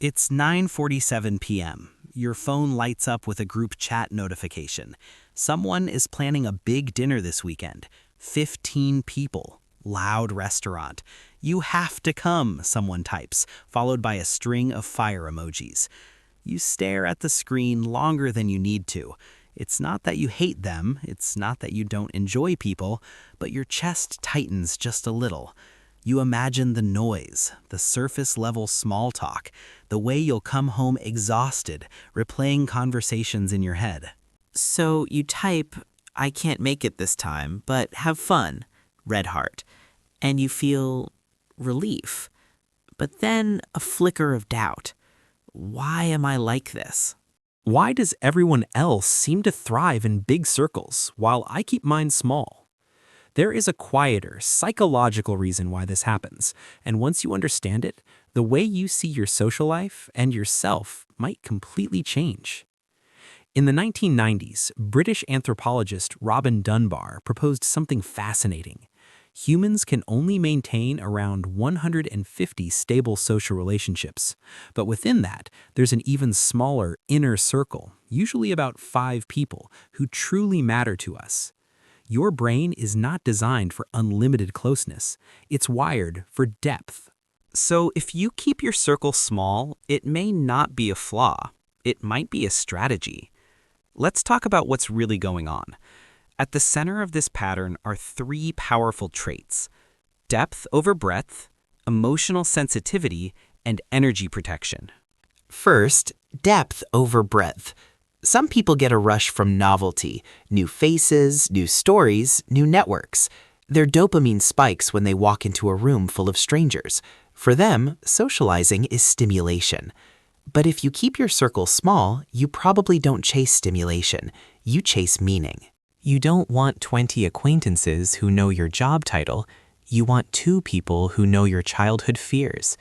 It's 9:47 p.m. Your phone lights up with a group chat notification. Someone is planning a big dinner this weekend. 15 people. Loud restaurant. You have to come, someone types, followed by a string of fire emojis. You stare at the screen longer than you need to. It's not that you hate them, it's not that you don't enjoy people, but your chest tightens just a little. You imagine the noise, the surface-level small talk, the way you'll come home exhausted, replaying conversations in your head. So you type, I can't make it this time, but have fun, red heart, and you feel relief. But then a flicker of doubt. Why am I like this? Why does everyone else seem to thrive in big circles while I keep mine small? There is a quieter, psychological reason why this happens, and once you understand it, the way you see your social life and yourself might completely change. In the 1990s, British anthropologist Robin Dunbar proposed something fascinating. Humans can only maintain around 150 stable social relationships, but within that, there's an even smaller inner circle, usually about 5 people, who truly matter to us. Your brain is not designed for unlimited closeness. It's wired for depth. So if you keep your circle small, it may not be a flaw. It might be a strategy. Let's talk about what's really going on. At the center of this pattern are 3 powerful traits: depth over breadth, emotional sensitivity, and energy protection. First, depth over breadth. Some people get a rush from novelty, new faces, new stories, new networks. Their dopamine spikes when they walk into a room full of strangers. For them, socializing is stimulation. But if you keep your circle small, you probably don't chase stimulation. You chase meaning. You don't want 20 acquaintances who know your job title. You want 2 people who know your childhood fears.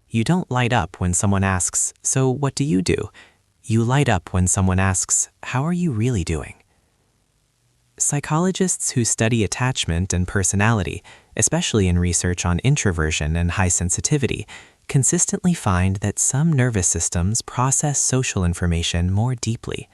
You don't light up when someone asks, "So what do you do?" You light up when someone asks, "How are you really doing?" Psychologists who study attachment and personality, especially in research on introversion and high sensitivity, consistently find that some nervous systems process social information more deeply.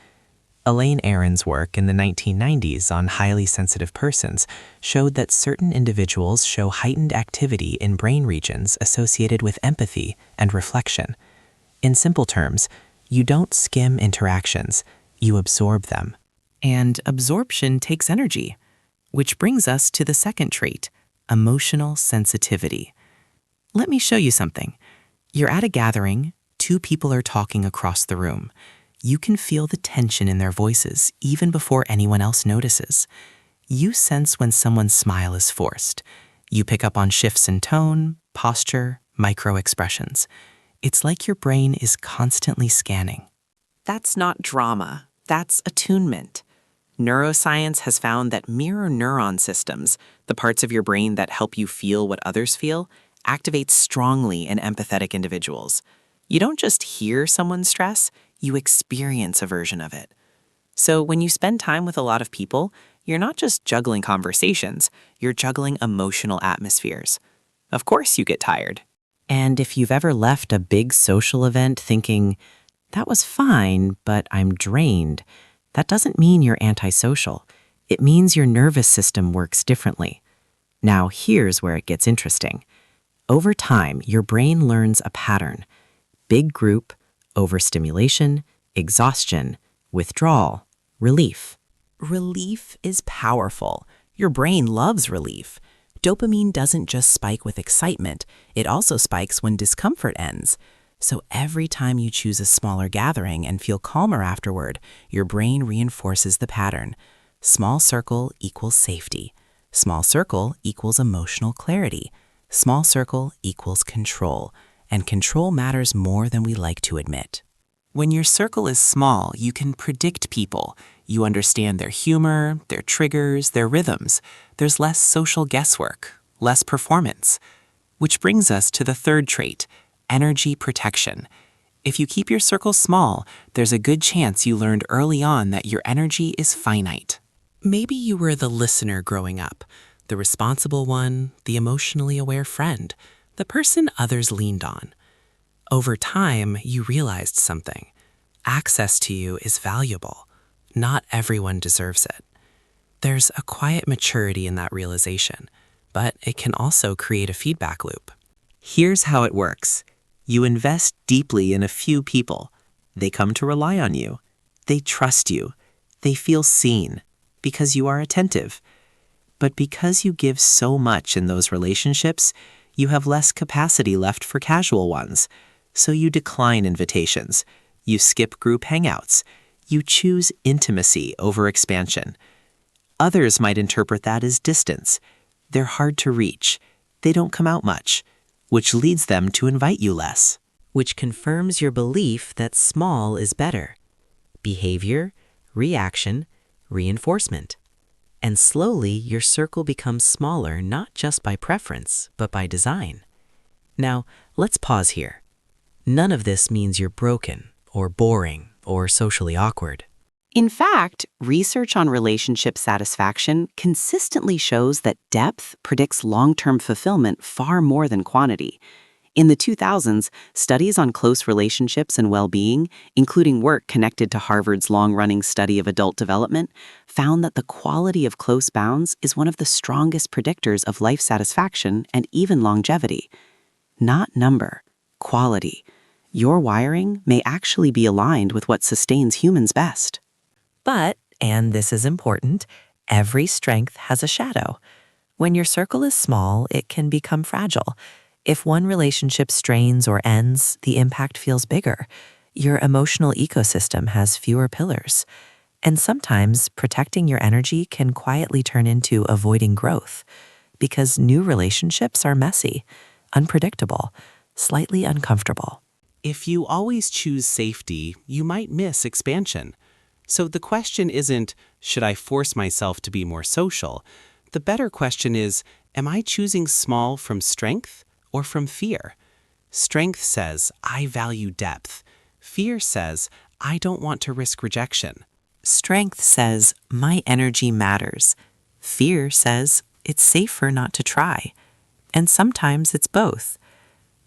Elaine Aron's work in the 1990s on highly sensitive persons showed that certain individuals show heightened activity in brain regions associated with empathy and reflection. In simple terms, you don't skim interactions, you absorb them. And absorption takes energy, which brings us to the second trait, emotional sensitivity. Let me show you something. You're at a gathering, 2 people are talking across the room. You can feel the tension in their voices even before anyone else notices. You sense when someone's smile is forced. You pick up on shifts in tone, posture, micro-expressions. It's like your brain is constantly scanning. That's not drama, that's attunement. Neuroscience has found that mirror neuron systems, the parts of your brain that help you feel what others feel, activate strongly in empathetic individuals. You don't just hear someone's stress, you experience a version of it. So when you spend time with a lot of people, you're not just juggling conversations, you're juggling emotional atmospheres. Of course you get tired. And if you've ever left a big social event thinking, that was fine, but I'm drained, that doesn't mean you're antisocial. It means your nervous system works differently. Now here's where it gets interesting. Over time, your brain learns a pattern. Big group, overstimulation, exhaustion, withdrawal, relief. Relief is powerful. Your brain loves relief. Dopamine doesn't just spike with excitement, it also spikes when discomfort ends. So every time you choose a smaller gathering and feel calmer afterward, your brain reinforces the pattern. Small circle equals safety. Small circle equals emotional clarity. Small circle equals control. And control matters more than we like to admit. When your circle is small, you can predict people. You understand their humor, their triggers, their rhythms. There's less social guesswork, less performance. Which brings us to the third trait, energy protection. If you keep your circle small, there's a good chance you learned early on that your energy is finite. Maybe you were the listener growing up, the responsible one, the emotionally aware friend, the person others leaned on. Over time, you realized something. Access to you is valuable. Not everyone deserves it. There's a quiet maturity in that realization, but it can also create a feedback loop. Here's how it works. You invest deeply in a few people. They come to rely on you. They trust you. They feel seen because you are attentive. But because you give so much in those relationships, you have less capacity left for casual ones. So you decline invitations. You skip group hangouts. You choose intimacy over expansion. Others might interpret that as distance. They're hard to reach. They don't come out much, which leads them to invite you less. Which confirms your belief that small is better. Behavior, reaction, reinforcement. And slowly your circle becomes smaller not just by preference, but by design. Now, let's pause here. None of this means you're broken, or boring, or socially awkward. In fact, research on relationship satisfaction consistently shows that depth predicts long-term fulfillment far more than quantity. In the 2000s, studies on close relationships and well-being, including work connected to Harvard's long-running study of adult development, found that the quality of close bounds is one of the strongest predictors of life satisfaction and even longevity. Not number, quality. Your wiring may actually be aligned with what sustains humans best. But, and this is important, every strength has a shadow. When your circle is small, it can become fragile. If one relationship strains or ends, the impact feels bigger. Your emotional ecosystem has fewer pillars. And sometimes protecting your energy can quietly turn into avoiding growth, because new relationships are messy, unpredictable, slightly uncomfortable. If you always choose safety, you might miss expansion. So the question isn't, should I force myself to be more social? The better question is, am I choosing small from strength or from fear? Strength says, I value depth. Fear says, I don't want to risk rejection. Strength says, my energy matters. Fear says, it's safer not to try. And sometimes it's both.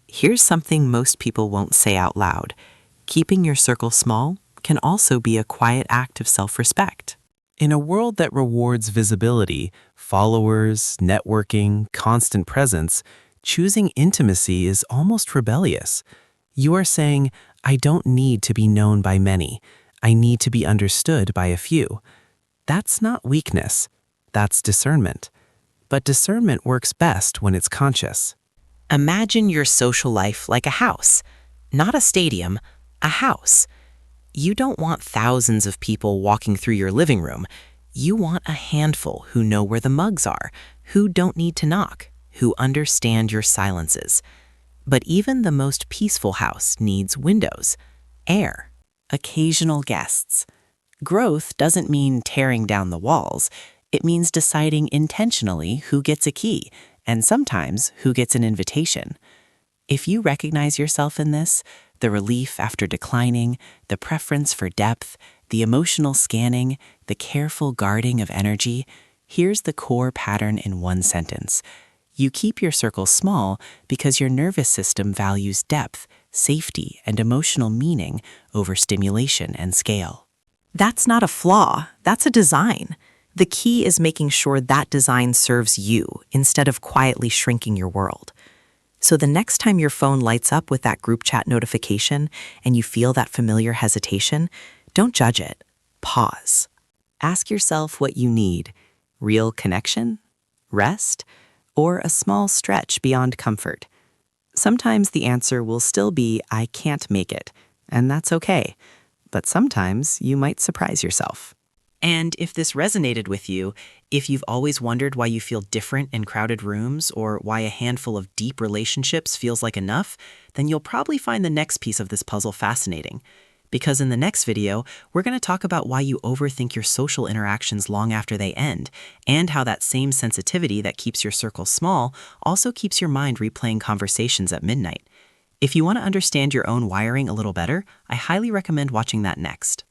Here's something most people won't say out loud. Keeping your circle small can also be a quiet act of self-respect. In a world that rewards visibility, followers, networking, constant presence, choosing intimacy is almost rebellious. You are saying, I don't need to be known by many. I need to be understood by a few. That's not weakness. That's discernment. But discernment works best when it's conscious. Imagine your social life like a house, not a stadium, a house. You don't want thousands of people walking through your living room. You want a handful who know where the mugs are, who don't need to knock, who understand your silences. But even the most peaceful house needs windows, air, occasional guests. Growth doesn't mean tearing down the walls. It means deciding intentionally who gets a key, and sometimes who gets an invitation. If you recognize yourself in this, the relief after declining, the preference for depth, the emotional scanning, the careful guarding of energy, here's the core pattern in one sentence. You keep your circle small because your nervous system values depth, safety, and emotional meaning over stimulation and scale. That's not a flaw, that's a design. The key is making sure that design serves you instead of quietly shrinking your world. So the next time your phone lights up with that group chat notification and you feel that familiar hesitation, don't judge it. Pause. Ask yourself what you need: real connection, rest, or a small stretch beyond comfort. Sometimes the answer will still be, I can't make it, and that's okay. But sometimes you might surprise yourself. And if this resonated with you, if you've always wondered why you feel different in crowded rooms or why a handful of deep relationships feels like enough, then you'll probably find the next piece of this puzzle fascinating. Because in the next video, we're going to talk about why you overthink your social interactions long after they end, and how that same sensitivity that keeps your circle small also keeps your mind replaying conversations at midnight. If you want to understand your own wiring a little better, I highly recommend watching that next.